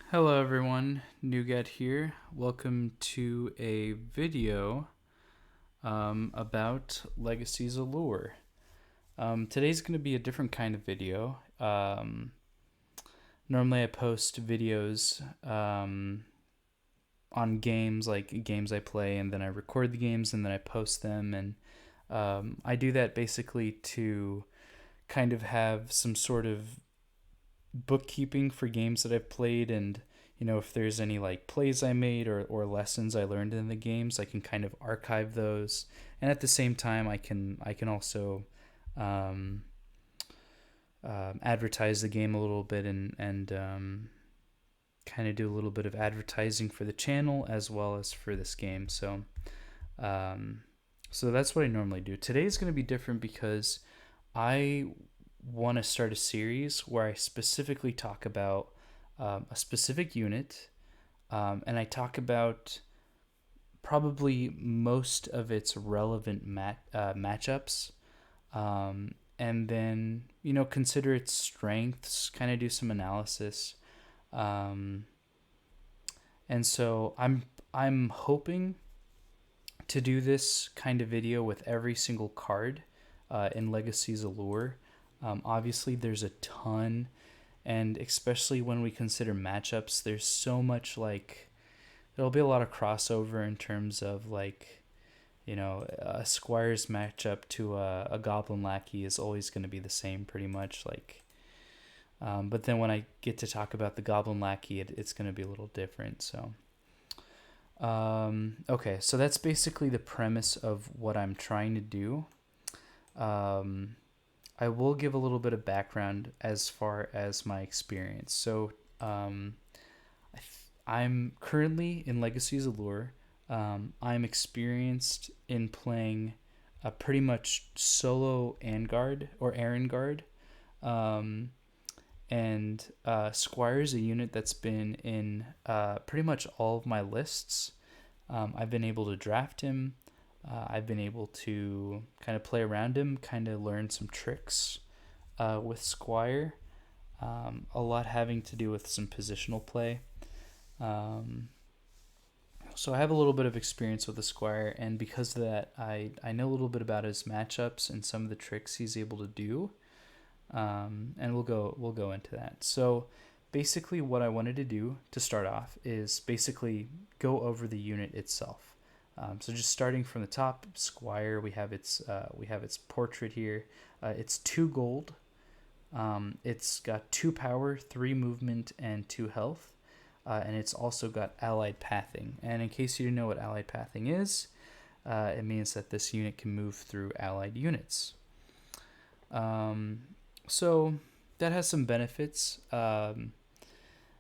Hello everyone, Nougat here. Welcome to a video about Legacy's Allure. Today's going to be a different kind of video. Normally I post videos on games, like games I play, and then I record the games and then I post them. And I do that basically to kind of have some sort of bookkeeping for games that I've played, and if there's any like plays I made or lessons I learned in the games, I can kind of archive those. And at the same time I can also um, advertise the game a little bit, and kind of do a little bit of advertising for the channel as well as for this game. Um, so that's what I normally do. Today's going to be different because I want to start a series where I specifically talk about a specific unit, and I talk about probably most of its relevant matchups, and then consider its strengths, kind of do some analysis, um, and so I'm hoping to do this kind of video with every single card in Legacy's Allure. Obviously, there's a ton, and especially when we consider matchups, there's so much, like, there'll be a lot of crossover in terms of, like, a Squire's matchup to a Goblin Lackey is always going to be the same, pretty much. Like, but then when I get to talk about the Goblin Lackey, it's going to be a little different. So, okay, so that's basically the premise of what I'm trying to do. Um, I will give a little bit of background as far as my experience. So, I'm currently in Legacy's Allure. I'm experienced in playing a pretty much solo Angard or Aaron Guard. Um, and Squire is a unit that's been in pretty much all of my lists. I've been able to draft him. I've been able to kind of play around him, kind of learn some tricks with Squire. A lot having to do with some positional play. Um, so I have a little bit of experience with the Squire, and because of that, I know a little bit about his matchups and some of the tricks he's able to do. And we'll go into that. So basically, what I wanted to do to start off is basically go over the unit itself. So just starting from the top, Squire, we have its portrait here. It's 2 gold. It's got 2 power, 3 movement, and 2 health. And it's also got allied pathing. And in case you didn't know what allied pathing is, it means that this unit can move through allied units. So that has some benefits.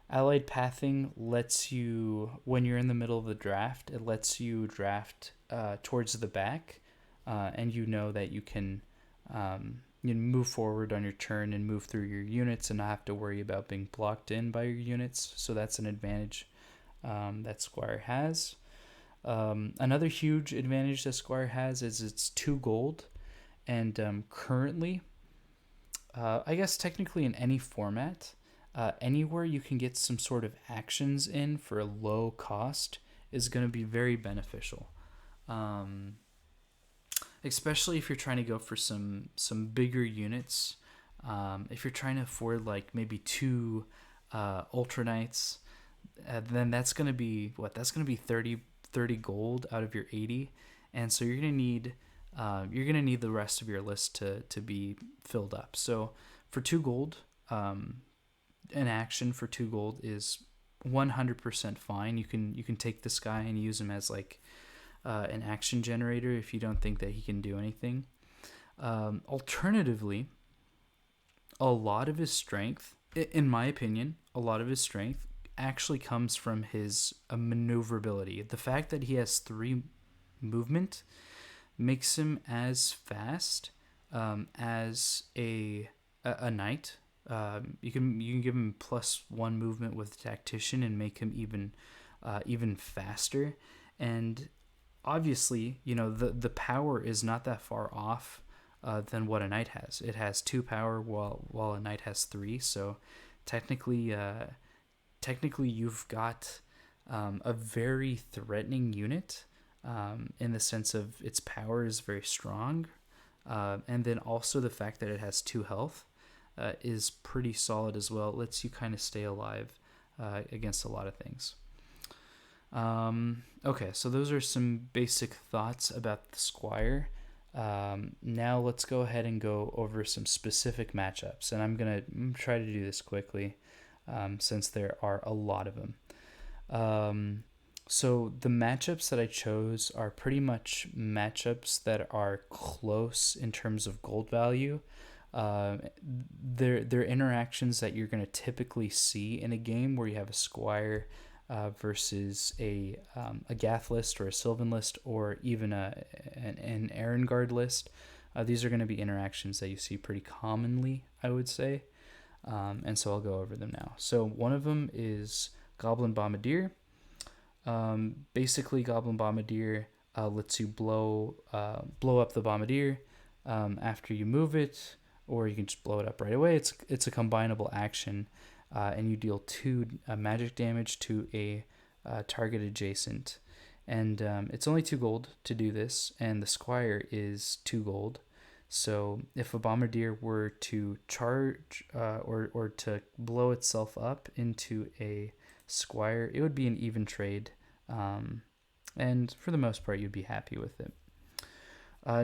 Allied pathing lets you, when you're in the middle of the draft, it lets you draft towards the back, and that you can move forward on your turn and move through your units and not have to worry about being blocked in by your units. So that's an advantage that Squire has. Another huge advantage that Squire has is it's 2 gold, and currently, I guess technically in any format, anywhere you can get some sort of actions in for a low cost is going to be very beneficial. Especially if you're trying to go for some bigger units. If you're trying to afford like maybe 2 Ultra Knights, then that's going to be what? That's going to be 30 gold out of your 80. And so you're going to need the rest of your list to be filled up. So for 2 gold, an action for 2 gold is 100% fine. You can take this guy and use him as like an action generator if you don't think that he can do anything. Alternatively, a lot of his strength, in my opinion, actually comes from his maneuverability. The fact that he has 3 movement makes him as fast as a knight. You can give him +1 movement with Tactician and make him even faster. And obviously, the power is not that far off than what a knight has. It has 2 power while a knight has 3. So technically, technically you've got a very threatening unit, in the sense of its power is very strong, and then also the fact that it has 2 health is pretty solid as well. It lets you kind of stay alive against a lot of things. Okay, so those are some basic thoughts about the Squire. Now let's go ahead and go over some specific matchups, and I'm gonna try to do this quickly, since there are a lot of them. So the matchups that I chose are pretty much matchups that are close in terms of gold value. They're interactions that you're going to typically see in a game where you have a Squire versus a Gath list or a Sylvan list, or even an Aaron Guard list. These are going to be interactions that you see pretty commonly, I would say. And so I'll go over them now. So one of them is Goblin Bombardier. Basically, Goblin Bombardier lets you blow up the Bombardier after you move it, or you can just blow it up right away. It's a combinable action, and you deal 2 magic damage to a target adjacent. And it's only 2 gold to do this, and the Squire is 2 gold. So if a Bombardier were to charge or to blow itself up into a Squire, it would be an even trade, and for the most part you'd be happy with it.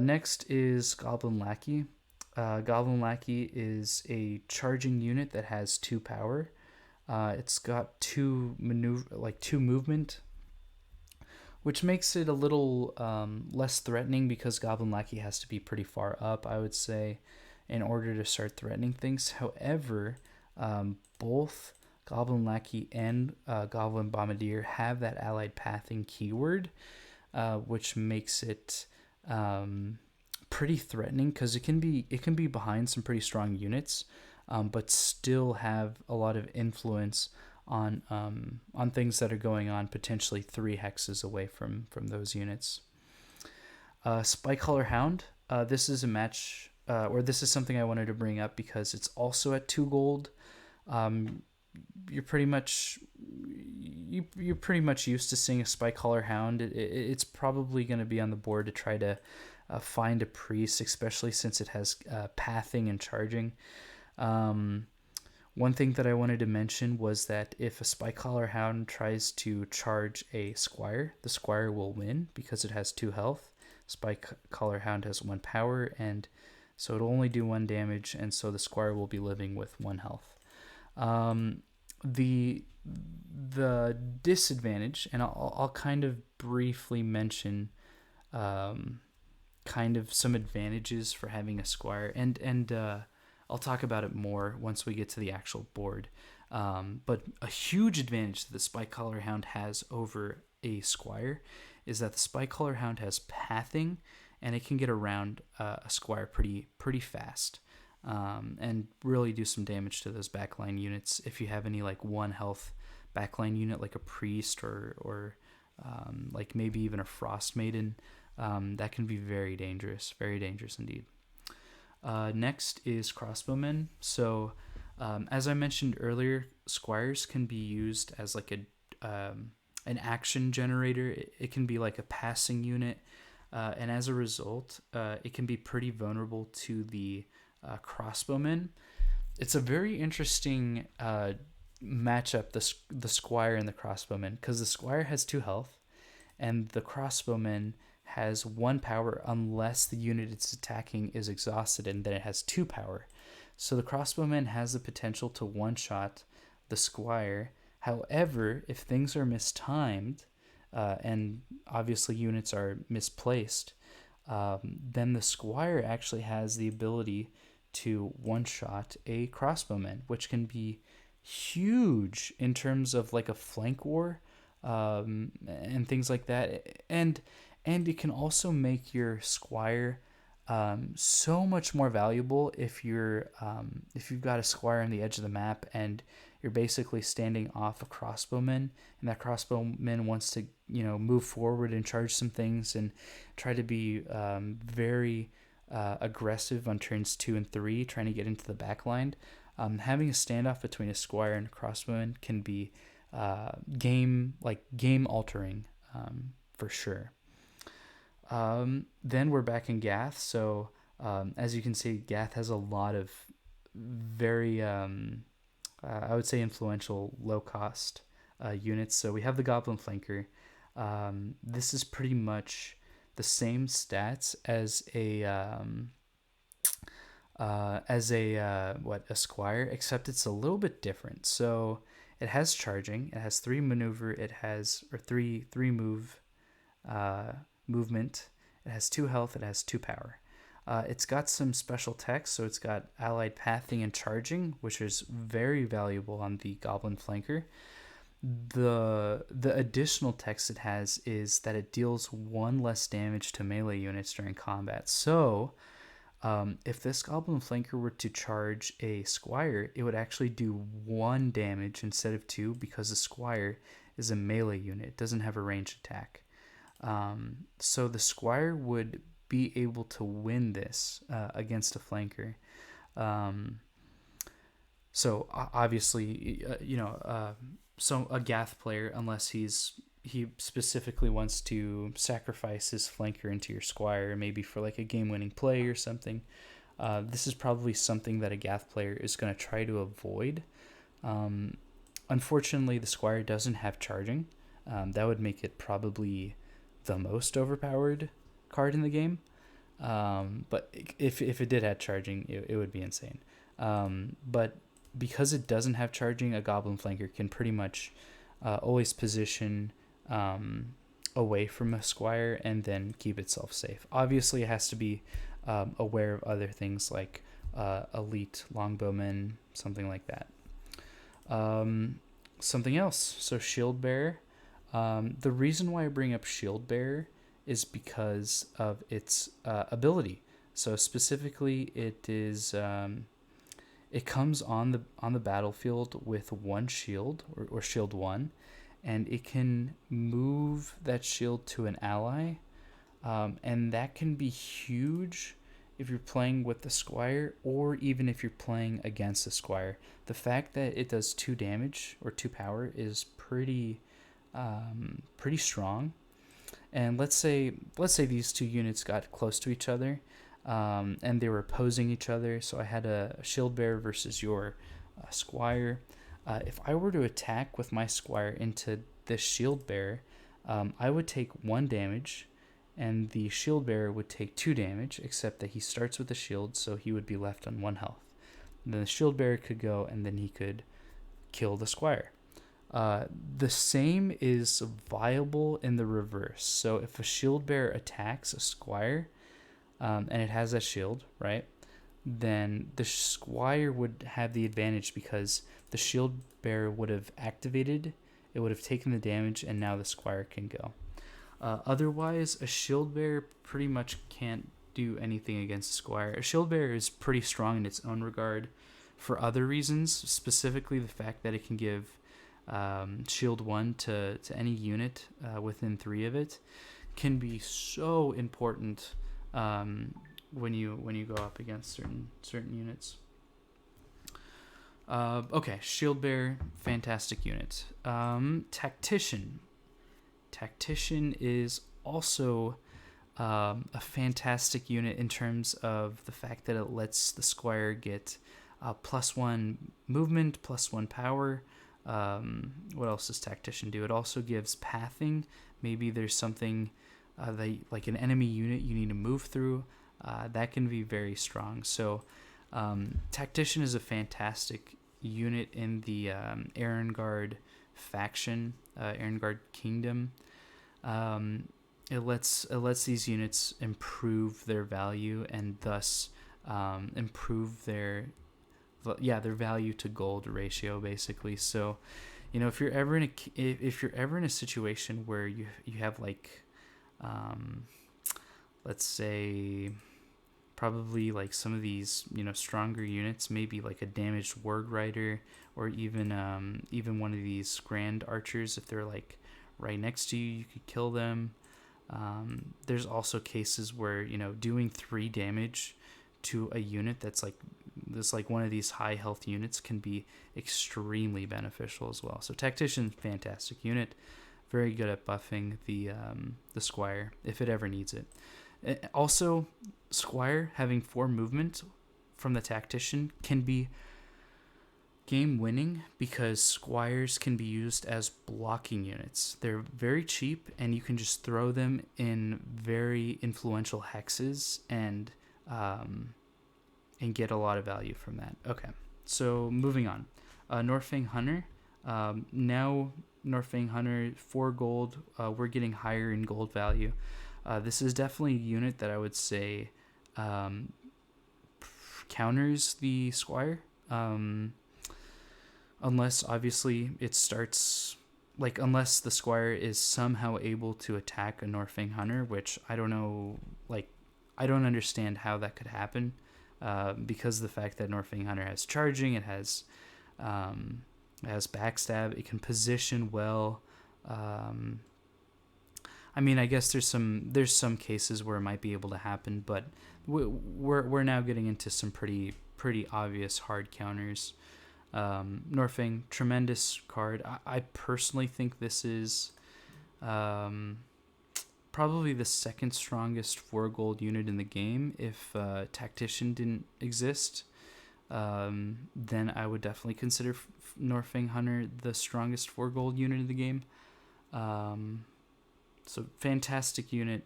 Next is Goblin Lackey. Goblin Lackey is a charging unit that has 2 power. It's got 2 movement, which makes it a little less threatening, because Goblin Lackey has to be pretty far up, I would say, in order to start threatening things. However, both Goblin Lackey and Goblin Bombardier have that allied pathing keyword, which makes it pretty threatening, because it can be behind some pretty strong units, but still have a lot of influence on things that are going on potentially 3 hexes away from those units. Collar Hound. This is a match, or this is something I wanted to bring up because it's also at 2 gold. You're pretty much used to seeing a Collar Hound. It's probably going to be on the board to try to find a priest, especially since it has pathing and charging. One thing that I wanted to mention was that if a Collar Hound tries to charge a Squire, the Squire will win because it has 2 health. Collar Hound has 1 power, and so it'll only do 1 damage, and so the Squire will be living with 1 health. The disadvantage, and I'll kind of briefly mention kind of some advantages for having a Squire, and I'll talk about it more once we get to the actual board. But a huge advantage that the Collar Hound has over a Squire is that the Collar Hound has pathing, and it can get around a Squire pretty fast, and really do some damage to those backline units. If you have any 1 health backline unit, like a priest or like maybe even a Frost Maiden, that can be very dangerous indeed. Next is Crossbowmen. So as I mentioned earlier, Squires can be used as an action generator. It can be like a passing unit, and as a result, it can be pretty vulnerable to the Crossbowmen. It's a very interesting matchup, the Squire and the Crossbowmen, because the Squire has 2 health, and the Crossbowman has 1 power unless the unit it's attacking is exhausted, and then it has 2 power. So the Crossbowman has the potential to one-shot the Squire. However, if things are mistimed, and obviously units are misplaced, then the Squire actually has the ability to one-shot a Crossbowman, which can be huge in terms of a flank war, and things like that. And it can also make your Squire so much more valuable if you've got a Squire on the edge of the map and you're basically standing off a Crossbowman, and that Crossbowman wants to move forward and charge some things and try to be very aggressive on turns 2 and 3, trying to get into the back line. Having a standoff between a Squire and a Crossbowman can be game altering, for sure. Then we're back in Gath. So as you can see, Gath has a lot of very I would say influential low cost units. So we have the Goblin Flanker. This is pretty much the same stats as a Squire, except it's a little bit different. So it has charging, it has 3 maneuver, it has three movement, it has 2 health, it has 2 power. It's got some special text, so it's got allied pathing and charging, which is very valuable on the Goblin Flanker. The additional text it has is that it deals 1 less damage to melee units during combat. So if this Goblin Flanker were to charge a Squire, it would actually do 1 damage instead of 2, because the Squire is a melee unit. It doesn't have a ranged attack. So the Squire would be able to win this against a Flanker. So obviously, so a Gath player, unless he specifically wants to sacrifice his Flanker into your Squire, maybe for like a game-winning play or something, this is probably something that a Gath player is going to try to avoid. Unfortunately, the Squire doesn't have charging. That would make it probably the most overpowered card in the game. But if it did have charging, it would be insane. But because it doesn't have charging, a Goblin Flanker can pretty much always position away from a Squire and then keep itself safe. Obviously, it has to be aware of other things like elite longbowmen, something like that. Something else. So Shield Bearer. The reason why I bring up Shield Bearer is because of its ability. So specifically, it is it comes on the battlefield with 1 shield or shield 1, and it can move that shield to an ally, and that can be huge if you're playing with the Squire, or even if you're playing against the Squire. The fact that it does 2 damage or 2 power is pretty strong. And let's say these 2 units got close to each other, and they were opposing each other. So I had a Shield Bearer versus your Squire. If I were to attack with my Squire into this Shield Bearer, I would take 1 damage, and the Shield Bearer would take 2 damage, except that he starts with a shield, so he would be left on 1 health. And then the Shield Bearer could go, and then he could kill the Squire. The same is viable in the reverse. So if a Shield Bearer attacks a Squire, and it has that shield, right, then the Squire would have the advantage because the Shield Bearer would have activated, it would have taken the damage, and now the Squire can go. Otherwise, a Shield Bearer pretty much can't do anything against a Squire. A Shield Bearer is pretty strong in its own regard for other reasons, specifically the fact that it can give shield 1 to any unit within 3 of it, can be so important when you go up against certain units. Okay, Shield Bearer, fantastic unit. Tactician is also a fantastic unit in terms of the fact that it lets the Squire get +1 movement, +1 power. What else does Tactician do? It also gives pathing. Maybe there's something that, like an enemy unit you need to move through. That can be very strong. So Tactician is a fantastic unit in the Erengard faction, Erengard Kingdom. It lets these units improve their value and thus improve their value to gold ratio, basically. So, if you're ever in a situation where you have like, let's say, probably like some of these stronger units, maybe like a damaged Warg Rider, or even one of these Grand Archers, if they're like right next to you could kill them. There's also cases where doing 3 damage to a unit that's like this like one of these high health units can be extremely beneficial as well. So Tactician, fantastic unit, very good at buffing the Squire if it ever needs it. Also, Squire having 4 movement from the Tactician can be game winning because Squires can be used as blocking units. They're very cheap and you can just throw them in very influential hexes and get a lot of value from that. Okay, so moving on. Northfang Hunter. Now Northfang Hunter, 4 gold. We're getting higher in gold value. This is definitely a unit that I would say counters the Squire. Unless, obviously, it starts... Like, unless the Squire is somehow able to attack a Northfang Hunter, which I don't know... Like, I don't understand how that could happen. Because of the fact that Northfang Hunter has charging, it has backstab, it can position well. I mean, I guess there's some cases where it might be able to happen, but we're now getting into some pretty obvious hard counters. Northfang, tremendous card. I personally think this is probably the second strongest 4 gold unit in the game. If Tactician didn't exist, then I would definitely consider Northfang Hunter the strongest 4 gold unit in the game. So fantastic unit.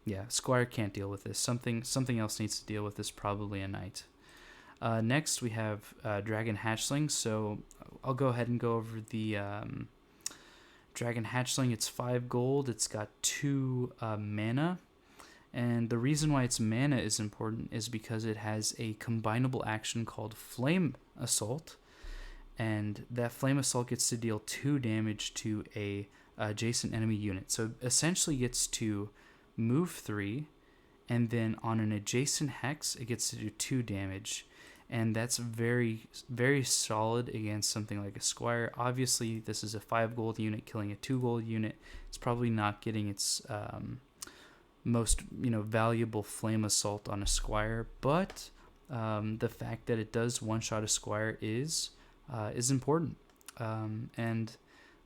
Yeah, Squire can't deal with this. Something else needs to deal with this, probably a knight. Next we have Dragon Hatchling. So I'll go ahead and go over the Dragon Hatchling. It's 5 gold. It's got 2 mana. And the reason why its mana is important is because it has a combinable action called Flame Assault. And that Flame Assault gets to deal 2 damage to a adjacent enemy unit. So essentially gets to move 3, and then on an adjacent hex, it gets to do 2 damage. And that's very, very solid against something like a Squire. Obviously, this is a 5 gold unit killing a 2 gold unit. It's probably not getting its most valuable Flame Assault on a Squire, but the fact that it does one-shot a Squire is important. And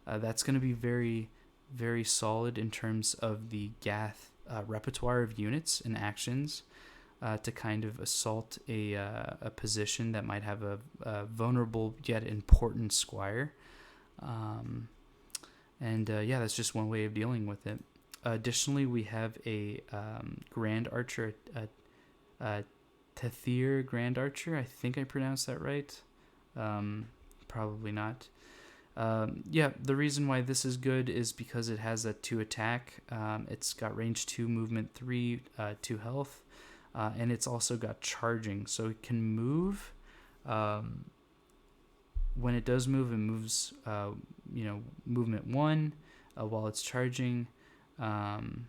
that's going to be very, very solid in terms of the Gath repertoire of units and actions to kind of assault a position that might have a vulnerable yet important Squire. Yeah, that's just one way of dealing with it. Additionally, we have a Grand Archer, a Tethir Grand Archer. I think I pronounced that right. Probably not. Yeah, the reason why this is good is because it has a 2 attack. It's got range 2, movement 3, 2 health, and it's also got charging, so it can move. When it does move, it moves, movement 1 while it's charging, and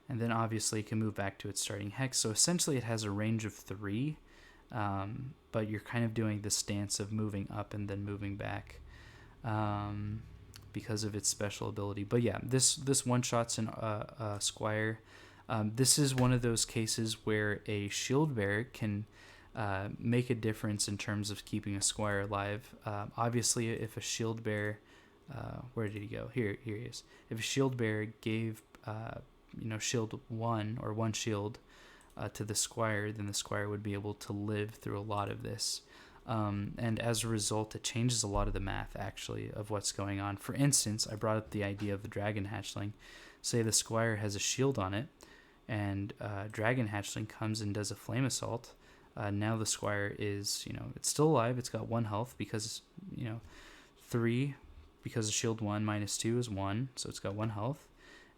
then obviously it can move back to its starting hex. So essentially, it has a range of 3. But you're kind of doing the stance of moving up and then moving back because of its special ability. But yeah, this one-shots in Squire. This is one of those cases where a shield bearer can make a difference in terms of keeping a Squire alive. Obviously, if a shield bearer... where did he go? Here he is. If a shield bearer gave shield 1 or 1 shield to the Squire, then the Squire would be able to live through a lot of this. And as a result, it changes a lot of the math, actually, of what's going on. For instance, I brought up the idea of the Dragon Hatchling. Say the Squire has a shield on it, and Dragon Hatchling comes and does a Flame Assault. Now the Squire is, it's still alive. It's got 1 health because, 3, because of shield 1 minus 2 is 1, so it's got 1 health.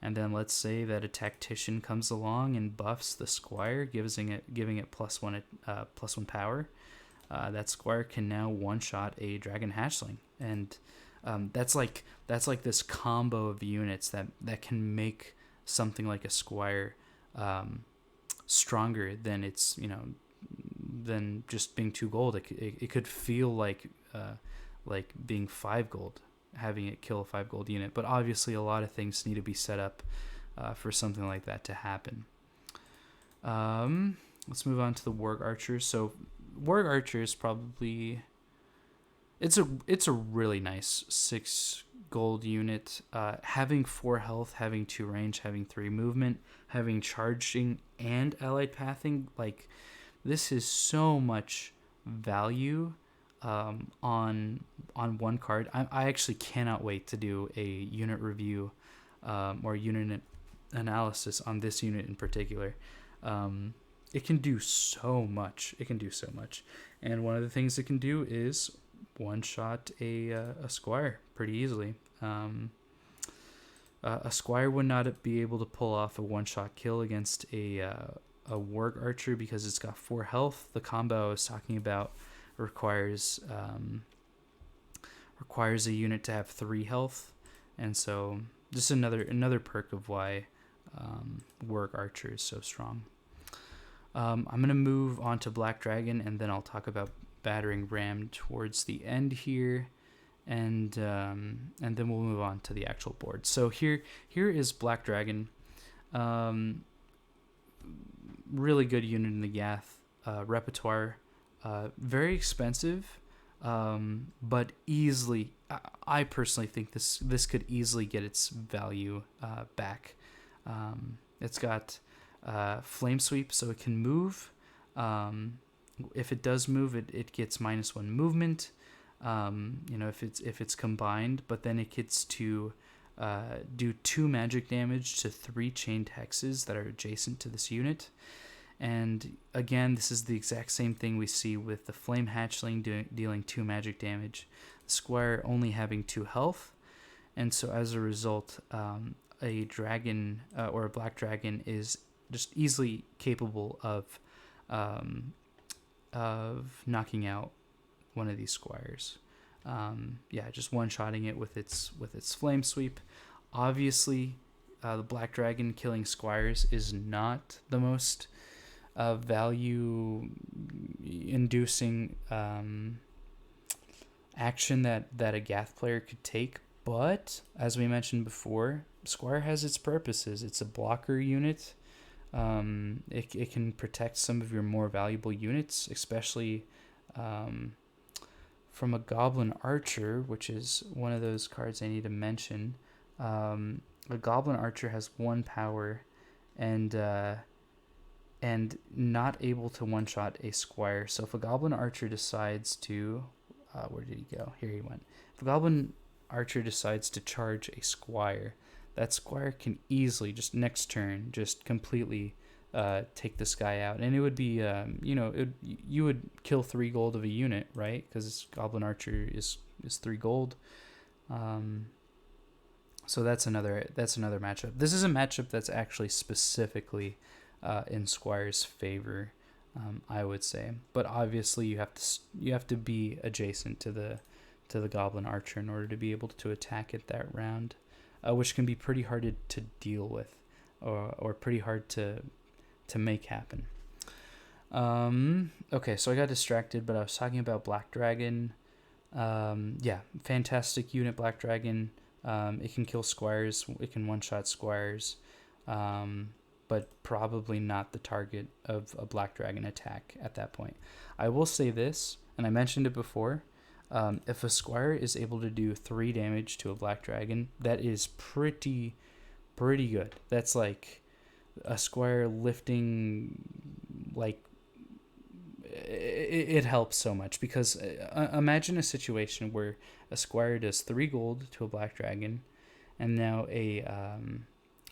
And then let's say that a Tactician comes along and buffs the Squire, giving it plus one power. That Squire can now one-shot a Dragon Hatchling, and that's like this combo of units that can make something like a Squire stronger than its than just being 2 gold. It could feel like being 5 gold, having it kill a 5 gold unit, but obviously a lot of things need to be set up for something like that to happen. let's move on to the Warg Archer. So Warg Archer is probably it's a really nice 6 gold unit. Having 4 health, having 2 range, having 3 movement, having charging and allied pathing, like this is so much value on one card. I actually cannot wait to do a unit review or unit analysis on this unit in particular. It can do so much. And one of the things it can do is one shot a Squire pretty easily. A Squire would not be able to pull off a one shot kill against a Warg Archer because it's got 4 health. The combo I was talking about requires a unit to have 3 health, and so just another perk of why Warg Archer is so strong. I'm gonna move on to Black Dragon, and then I'll talk about Battering Ram towards the end here, and then we'll move on to the actual board. So here is Black Dragon. Really good unit in the Yath repertoire. Very expensive, but easily. I personally think this could easily get its value back. It's got Flame Sweep, so it can move. If it does move, it gets -1 movement. If it's combined, but then it gets to do 2 magic damage to 3 chained hexes that are adjacent to this unit. And again, this is the exact same thing we see with the Flame Hatchling dealing 2 magic damage, the Squire only having 2 health, and so as a result, a dragon or a Black Dragon is just easily capable of knocking out one of these Squires. Just one-shotting it with its Flame Sweep. Obviously, the Black Dragon killing Squires is not the most value-inducing action that a Gath player could take, but as we mentioned before, Squire has its purposes. It's a blocker unit. It can protect some of your more valuable units, especially from a Goblin Archer, which is one of those cards I need to mention. A Goblin Archer has 1 power and not able to one-shot a Squire. So if a Goblin Archer decides to... where did he go? Here he went. If a Goblin Archer decides to charge a Squire, that Squire can easily, just next turn, just completely take this guy out. And it would be, you would kill 3 gold of a unit, right? Because Goblin Archer is 3 gold. So that's another matchup. This is a matchup that's actually specifically in Squire's favor, I would say. But obviously, you have to be adjacent to the Goblin Archer in order to be able to attack it that round, which can be pretty hard to deal with, or pretty hard to make happen. Okay, so I got distracted, but I was talking about Black Dragon. Fantastic unit, Black Dragon. It can kill Squires. It can one-shot Squires. But probably not the target of a Black Dragon attack at that point. I will say this, and I mentioned it before, if a Squire is able to do 3 damage to a Black Dragon, that is pretty good. That's like a Squire lifting, like, it helps so much, because imagine a situation where a Squire does 3 gold to a Black Dragon, and now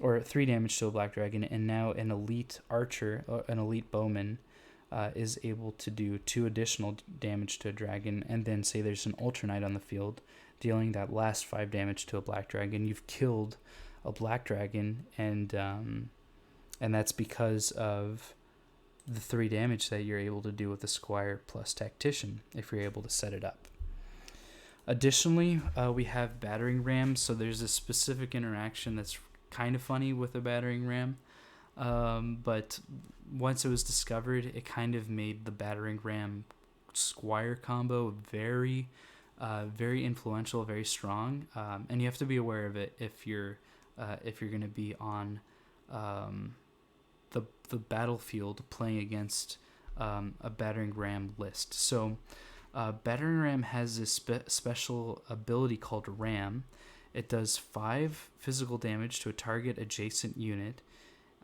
or 3 damage to a Black Dragon, and now an elite archer, an elite bowman, is able to do 2 additional damage to a dragon, and then say there's an Ultra Knight on the field, dealing that last 5 damage to a Black Dragon. You've killed a Black Dragon, and that's because of the 3 damage that you're able to do with the Squire plus Tactician, if you're able to set it up. Additionally, we have Battering Ram, so there's a specific interaction that's kind of funny with a Battering Ram, but once it was discovered, it kind of made the Battering Ram Squire combo very influential, very strong, and you have to be aware of it if you're going to be on the battlefield playing against a battering ram list. So battering ram has this special ability called ram. It does 5 physical damage to a target adjacent unit,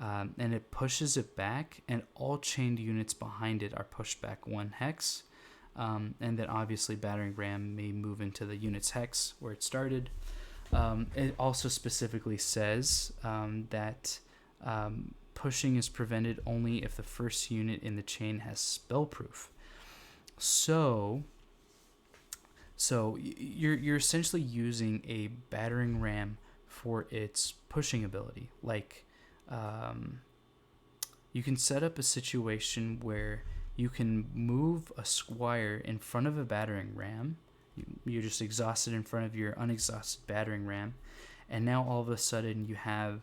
and it pushes it back, and all chained units behind it are pushed back 1 hex. And then obviously battering ram may move into the unit's hex where it started. It also specifically says that pushing is prevented only if the first unit in the chain has spellproof. So you're essentially using a battering ram for its pushing ability. Like, you can set up a situation where you can move a squire in front of a battering ram. You're just exhausted in front of your unexhausted battering ram, and now all of a sudden you have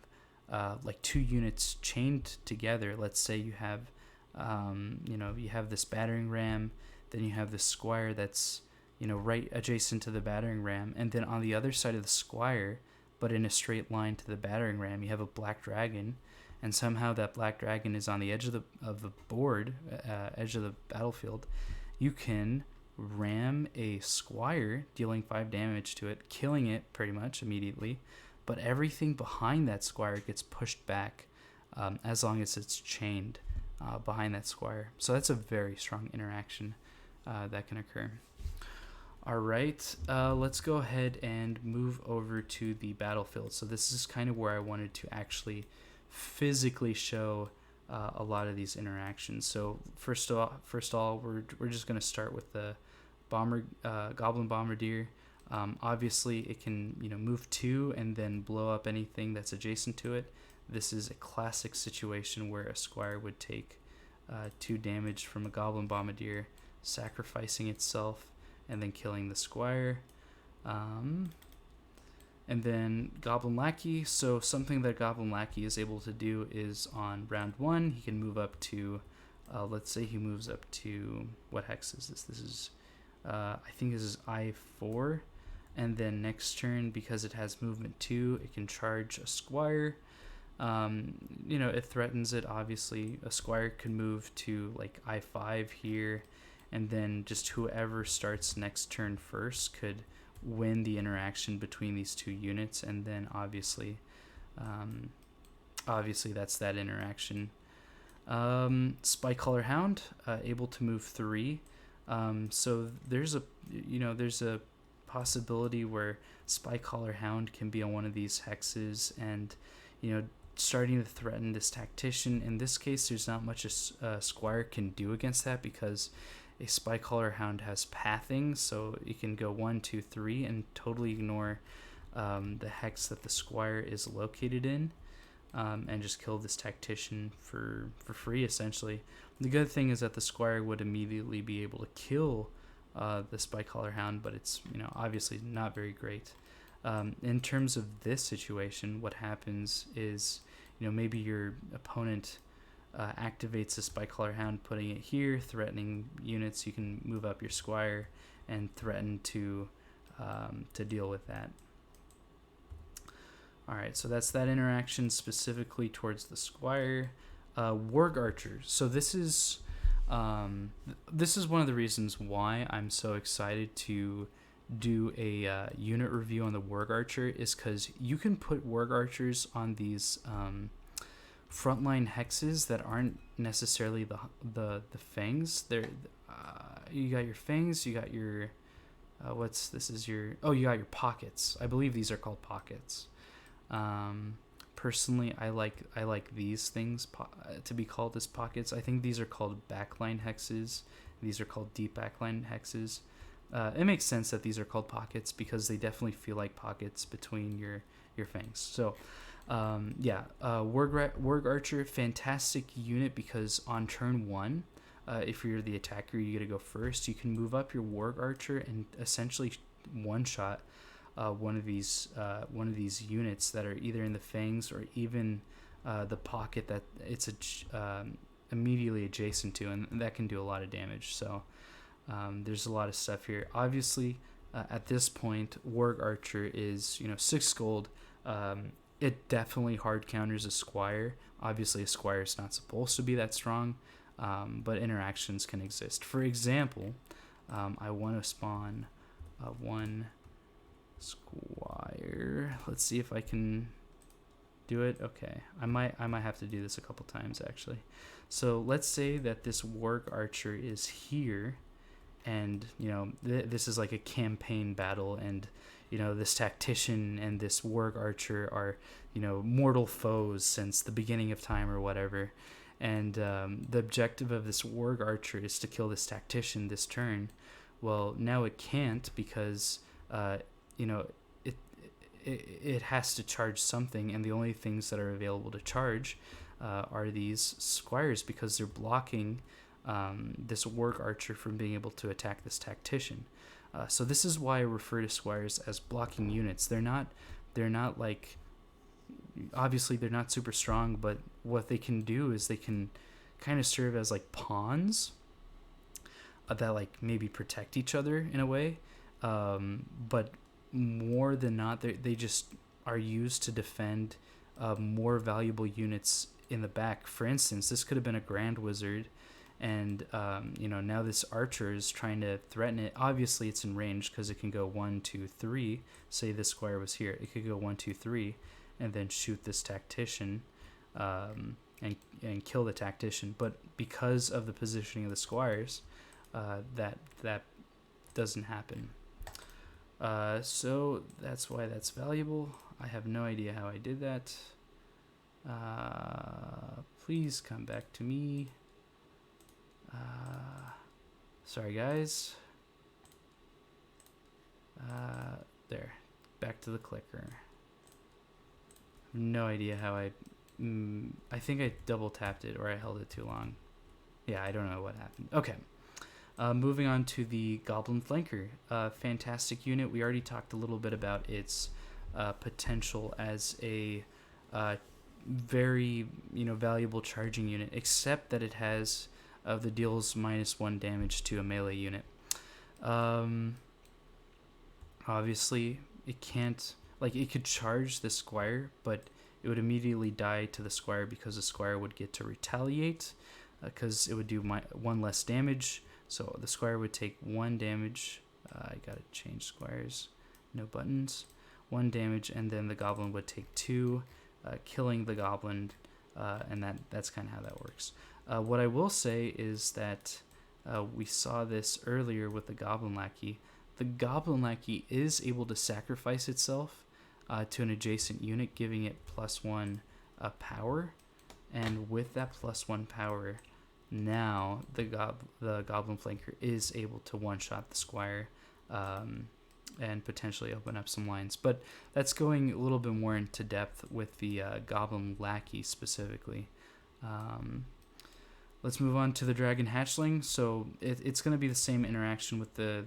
like 2 units chained together. Let's say you have you have this battering ram, then you have this squire that's right adjacent to the battering ram, and then on the other side of the squire, but in a straight line to the battering ram, you have a black dragon, and somehow that black dragon is on the edge of the board, edge of the battlefield. You can ram a squire, dealing 5 damage to it, killing it pretty much immediately, but everything behind that squire gets pushed back as long as it's chained behind that squire. So that's a very strong interaction that can occur. All right, let's go ahead and move over to the battlefield. So this is kind of where I wanted to actually physically show a lot of these interactions. So first of all, we're just going to start with the Goblin Bombardier. Obviously, it can move 2 and then blow up anything that's adjacent to it. This is a classic situation where a squire would take 2 damage from a Goblin Bombardier, sacrificing itself and then killing the squire. And then Goblin Lackey. So something that Goblin Lackey is able to do is on round 1, he can move up to, let's say he moves up to, what hex is this? This is, I think this is I4. And then next turn, because it has movement 2, it can charge a squire. It threatens it. Obviously, a squire can move to like I5 here, and then just whoever starts next turn first could win the interaction between these 2 units, and then obviously that's that interaction. Collar Hound, able to move 3. So there's a possibility where Collar Hound can be on one of these hexes, and starting to threaten this Tactician. In this case, there's not much a squire can do against that, because a Collar Hound has pathing, so you can go 1, 2, 3 and totally ignore the hex that the squire is located in, and just kill this Tactician for free, essentially. The good thing is that the squire would immediately be able to kill the Collar Hound, but it's obviously not very great. In terms of this situation, what happens is maybe your opponent activates the Collar Hound, putting it here, threatening units. You can move up your squire and threaten to deal with that. All right, so that's that interaction specifically towards the squire. Warg Archer. So this is one of the reasons why I'm so excited to do a unit review on the Warg Archer, is because you can put Warg Archers on these frontline hexes that aren't necessarily the fangs. You got your fangs, you got your you got your pockets. I believe these are called pockets. Personally, I like these things to be called as pockets. I think these are called backline hexes. These are called deep backline hexes. It makes sense that these are called pockets because they definitely feel like pockets between your fangs. So Warg Archer, fantastic unit, because on turn 1, if you're the attacker, you get to go first. You can move up your Warg Archer and essentially one-shot one of these units that are either in the fangs or even the pocket that it's immediately adjacent to, and that can do a lot of damage. So there's a lot of stuff here. Obviously, at this point, Warg Archer is 6 gold. it definitely hard counters a Squire. Obviously, a Squire is not supposed to be that strong, but interactions can exist. For example, I want to spawn one Squire. Let's see if I can do it. Okay, I might have to do this a couple times actually. So let's say that this Warg Archer is here, and this is like a campaign battle, and this Tactician and this Warg Archer are mortal foes since the beginning of time or whatever, and the objective of this Warg Archer is to kill this Tactician this turn. Well, now it can't because you know it has to charge something, and the only things that are available to charge are these Squires, because they're blocking this Warg Archer from being able to attack this Tactician. So this is why I refer to Squires as blocking units. They're not like, obviously they're not super strong, but what they can do is they can kind of serve as like pawns that like maybe protect each other in a way, but more than not, they just are used to defend more valuable units in the back. For instance, this could have been a Grand Wizard, and now this Archer is trying to threaten it. Obviously, it's in range because it can go 1, 2, 3. Say this Squire was here, it could go 1, 2, 3, and then shoot this Tactician, and kill the Tactician. But because of the positioning of the Squires, that doesn't happen. So that's why that's valuable. I have no idea how I did that. Please come back to me. Sorry, guys. There. Back to the clicker. No idea how I think I double tapped it or I held it too long. Yeah, I don't know what happened. Okay. Moving on to the Goblin Flanker. Fantastic unit. We already talked a little bit about its potential as a very valuable charging unit, except that it has the deals -1 damage to a melee unit. Obviously, it can't, like, it could charge the Squire, but it would immediately die to the Squire because the Squire would get to retaliate, because it would do 1 less damage. So the Squire would take 1 damage. I gotta change Squires. No buttons. 1 damage, and then the Goblin would take 2, killing the Goblin, and that's kind of how that works. What I will say is that we saw this earlier with the Goblin Lackey. The Goblin Lackey is able to sacrifice itself to an adjacent unit, giving it +1 power, and with that +1 power, now the Goblin Flanker is able to one-shot the Squire and potentially open up some lines. But that's going a little bit more into depth with the Goblin Lackey specifically. Let's move on to the Dragon Hatchling. So it's going to be the same interaction with the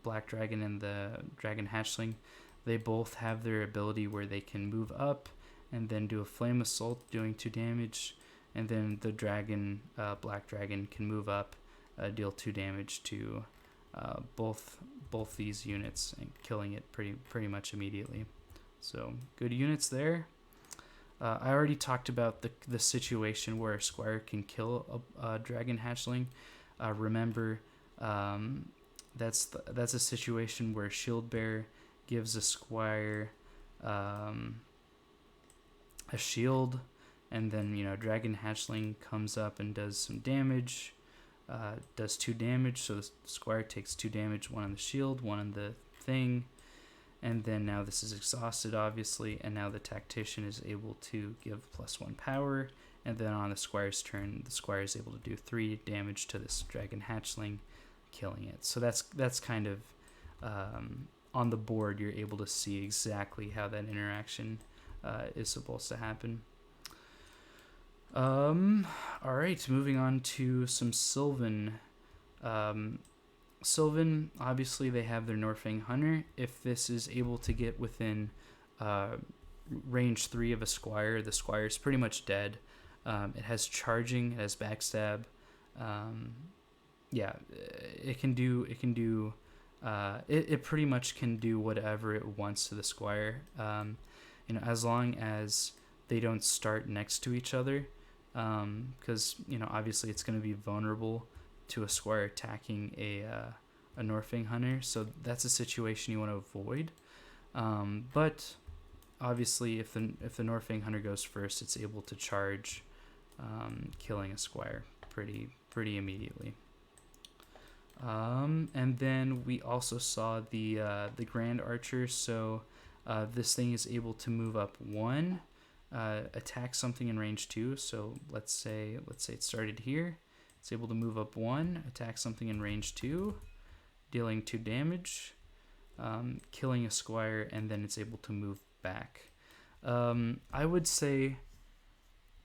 Black Dragon and the Dragon Hatchling. They both have their ability where they can move up and then do a Flame Assault, doing 2 damage. And then the dragon, Black Dragon, can move up, deal 2 damage to both these units, and killing it pretty much immediately. So good units there. I already talked about the situation where a Squire can kill a Dragon Hatchling. Remember, that's a situation where Shield Bearer gives a Squire a shield, and then Dragon Hatchling comes up and does some damage, does 2 damage. So the Squire takes 2 damage, 1 on the shield, 1 on the thing. And then now this is exhausted, obviously, and now the Tactician is able to give +1 power, and then on the Squire's turn, the Squire is able to do 3 damage to this Dragon Hatchling, killing it. So that's kind of on the board. You're able to see exactly how that interaction is supposed to happen. All right, moving on to some Sylvan. Sylvan, obviously, they have their Norfang Hunter. If this is able to get within range 3 of a Squire, the Squire is pretty much dead. It has charging, it has backstab. It pretty much can do whatever it wants to the Squire. as long as they don't start next to each other, because obviously it's going to be vulnerable to a squire attacking a Norfang hunter, so that's a situation you want to avoid. But obviously, if the Norfang hunter goes first, it's able to charge, killing a squire pretty immediately. And then we also saw the Grand Archer. So this thing is able to move up 1, attack something in range 2. So let's say it started here. It's able to move up 1, attack something in range 2, dealing 2 damage, killing a squire, and then it's able to move back. I would say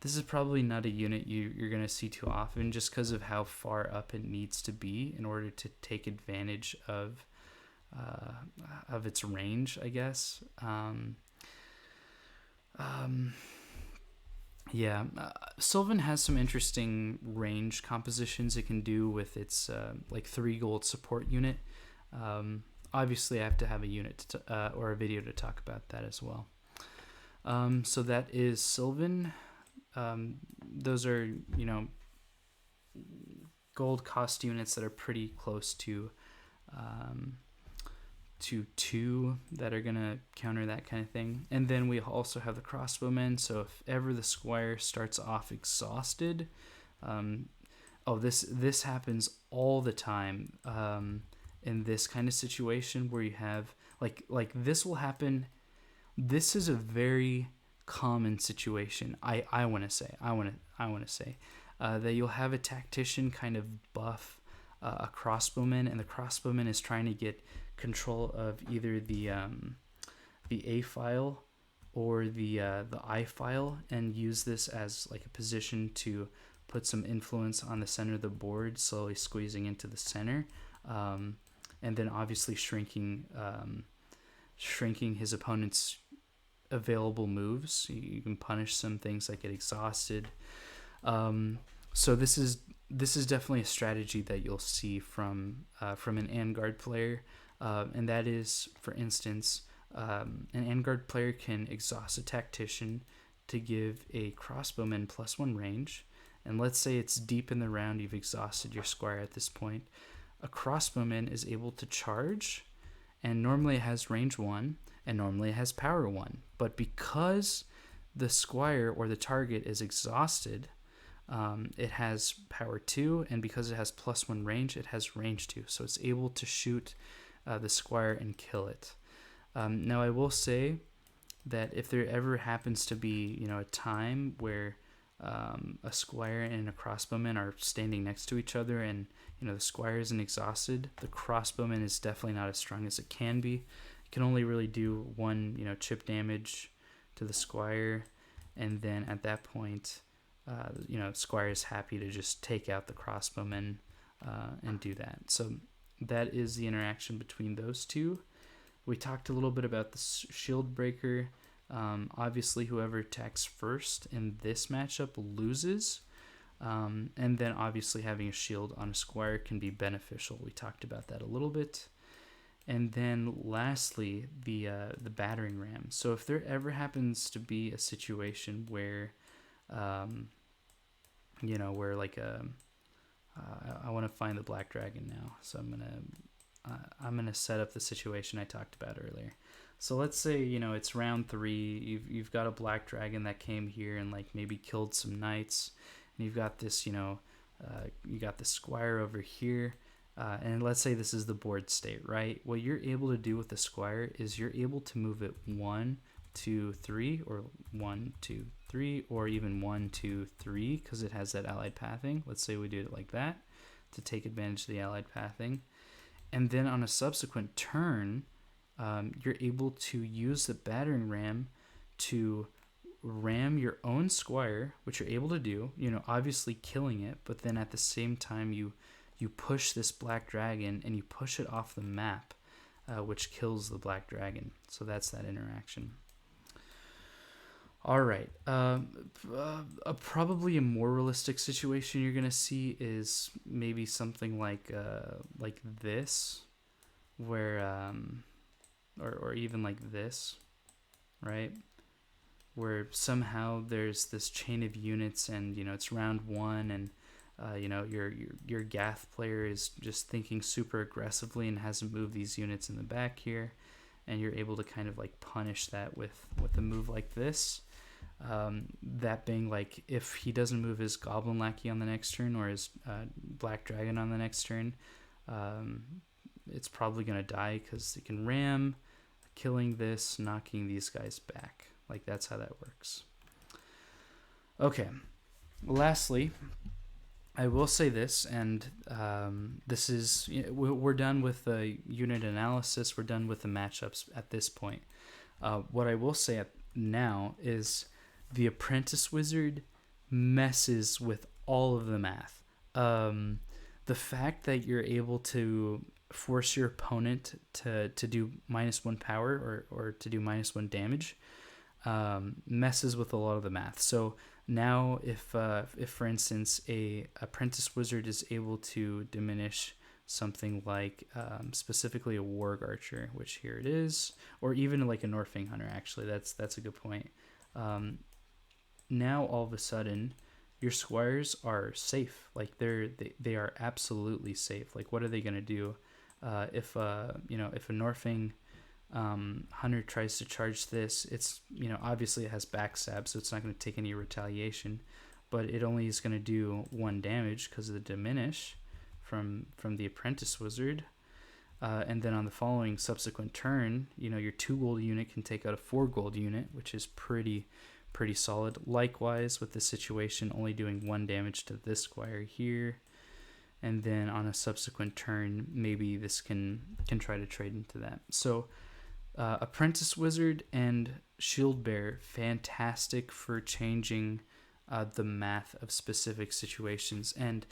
this is probably not a unit you're going to see too often, just because of how far up it needs to be in order to take advantage of its range, I guess. Sylvan has some interesting range compositions it can do with its 3 gold support unit. Obviously, I have to have a unit or a video to talk about that as well. So that is Sylvan. Those are gold cost units that are pretty close to 2 that are gonna counter that kind of thing. And then we also have the Crossbowmen. So if ever the Squire starts off exhausted, this happens all the time. In this kind of situation where you have like this will happen. This is a very common situation. I want to say that you'll have a Tactician kind of buff a Crossbowman, and the Crossbowman is trying to get control of either the A file or the I file, and use this as like a position to put some influence on the center of the board, slowly squeezing into the center, and then obviously shrinking his opponent's available moves. You can punish some things that get exhausted. So this is definitely a strategy that you'll see from an Vanguard player, and that is, for instance, an Vanguard player can exhaust a Tactician to give a Crossbowman +1 range, and let's say it's deep in the round, you've exhausted your Squire at this point. A Crossbowman is able to charge, and normally it has range 1, and normally it has power 1. But because the Squire or the target is exhausted, it has power 2, and because it has +1 range, it has range 2. So it's able to shoot the Squire and kill it. Now I will say that if there ever happens to be a time where a Squire and a Crossbowman are standing next to each other, and the Squire isn't exhausted, the Crossbowman is definitely not as strong as it can be. It can only really do 1 chip damage to the Squire, and then at that point, Squire is happy to just take out the Crossbowman and do that. So that is the interaction between those two. We talked a little bit about the shield breaker. Obviously, whoever attacks first in this matchup loses. And then obviously having a shield on a Squire can be beneficial. We talked about that a little bit. And then lastly, the battering ram. So if there ever happens to be a situation where, where like I want to find the black dragon now. So I'm gonna set up the situation I talked about earlier. So let's say it's round 3. You've got a black dragon that came here and like maybe killed some knights, and you've got this you got the Squire over here, and let's say this is the board state, right? What you're able to do with the Squire is you're able to move it 1, 2, 3, or 1, 2, 3, or even 1, 2, 3, because it has that allied pathing. Let's say we do it like that to take advantage of the allied pathing, and then on a subsequent turn, you're able to use the battering ram to ram your own Squire, which you're able to do, obviously killing it, but then at the same time you push this black dragon and you push it off the map, which kills the black dragon. So that's that interaction. All right. Probably a more realistic situation you're gonna see is maybe something like this, where or even like this, right? where somehow there's this chain of units, and it's round one, and your Gath player is just thinking super aggressively and hasn't moved these units in the back here, and you're able to kind of like punish that with a move like this. That being like, if he doesn't move his Goblin Lackey on the next turn, or his Black Dragon on the next turn, it's probably going to die because it can ram, killing this, knocking these guys back. Like, that's how that works. Okay, lastly, I will say this, and this is, we're done with the unit analysis, we're done with the matchups at this point. What I will say now is the Apprentice Wizard messes with all of the math. The fact that you're able to force your opponent to do -1 power or to do -1 damage messes with a lot of the math. So now if for instance a Apprentice Wizard is able to diminish something like specifically a Warg Archer, which here it is, or even like a Norfing Hunter, actually that's a good point. Now all of a sudden your Squires are safe. Like they are absolutely safe. Like, what are they gonna do if a Norfing Hunter tries to charge this? It's obviously it has backstab, so it's not going to take any retaliation, but it only is going to do 1 damage because of the diminish from the Apprentice Wizard. And then on the following subsequent turn, your 2 gold unit can take out a 4 gold unit, which is pretty solid. Likewise with the situation, only doing 1 damage to this Squire here. And then on a subsequent turn, maybe this can try to trade into that. So Apprentice Wizard and Shield Bearer, fantastic for changing the math of specific situations. And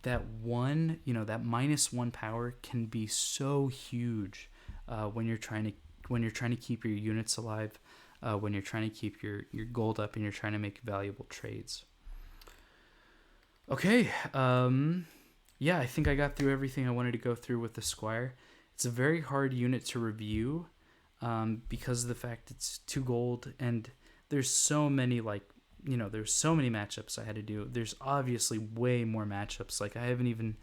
that one, that -1 power can be so huge when you're trying to keep your units alive, when you're trying to keep your gold up, and you're trying to make valuable trades. Okay, yeah, I think I got through everything I wanted to go through with the Squire. It's a very hard unit to review because of the fact it's 2 gold, and there's so many there's so many matchups I had to do. There's obviously way more matchups. Like, I haven't even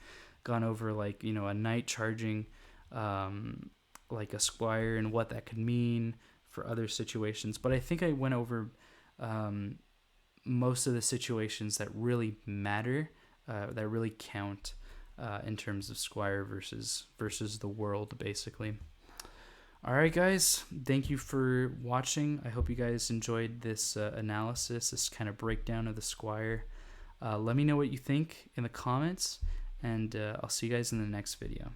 gone over a knight charging like a Squire and what that could mean for other situations. But I think I went over most of the situations that really matter, that really count in terms of Squire versus the world, basically. All right, guys, thank you for watching. I hope you guys enjoyed this analysis, this kind of breakdown of the Squire. Let me know what you think in the comments, and I'll see you guys in the next video.